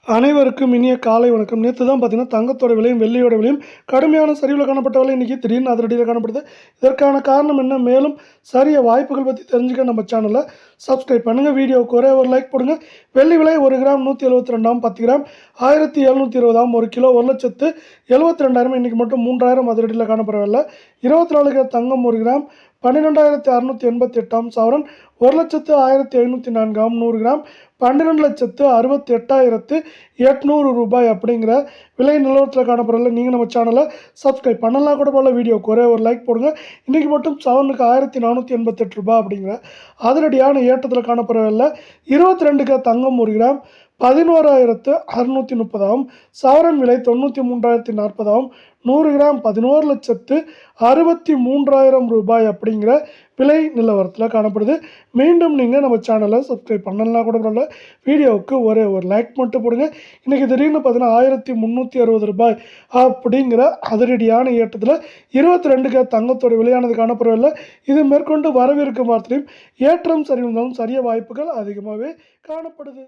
அனைவருக்கும் இனிய காலை வணக்கம். நேற்று தான் பார்த்தீங்கன்னா தங்கத்தோட விலையும் வெள்ளியோட விலையும் கடுமையான சரிவில் காணப்பட்ட விலை இன்றைக்கி திடீர்னு அதிரடியில் காணப்படுது. இதற்கான காரணம் என்ன, மேலும் சரிய வாய்ப்புகள் பற்றி தெரிஞ்சுக்க நம்ம சேனலை சப்ஸ்கிரைப் பண்ணுங்கள். வீடியோவுக்கு ஒரே ஒரு லைக் போடுங்க. வெள்ளி விலை 1 கிராம் 172, 10 கிராம் 1720, 1 கிலோ 1,72,000. இன்றைக்கி மட்டும் 3000 அதிரடியில் காணப்படவில்லை. 24 கிராம் தங்கம் 1 கிராம் 12,688 சவரன் 1,01,504 100 கிராம் 12,68,800 ரூபாய் அப்படிங்கிற விலை நிலவரத்தில் காணப்படல. நீங்கள் நம்ம சேனலை சப்ஸ்கிரைப் பண்ணலாம் கூட போல. வீடியோக்கு ஒரே ஒரு லைக் போடுங்க. இன்றைக்கி மட்டும் சவரனுக்கு 1,488 ரூபாய் அப்படிங்கிற அதிரடியான ஏற்றத்தில் காணப்படவில்லை. 22 கிராம் தங்கம் 1 கிராம் 11,630 சவரன் விலை 93,040 100 கிராம் 11,63,000 ரூபாய் அப்படிங்கிற விலை நிலவரத்தில் காணப்படுது. மீண்டும் நீங்கள் நம்ம சேனலை சப்ஸ்கிரைப் பண்ணலாம் கூட பரவாயில்ல. வீடியோவுக்கு ஒரே ஒரு லைக் மட்டும் போடுங்க. இன்றைக்கி திடீர்னு பார்த்தீங்கன்னா 1,360 ரூபாய் அப்படிங்கிற அதிரடியான ஏற்றத்தில் 22 கிராம் தங்கத்தோட விலையானது காணப்படவில்லை. இது மேற்கொண்டு வரவிருக்கும் வாரத்திலையும் ஏற்றம் சரி இருந்தாலும் சரிய வாய்ப்புகள் அதிகமாகவே காணப்படுது.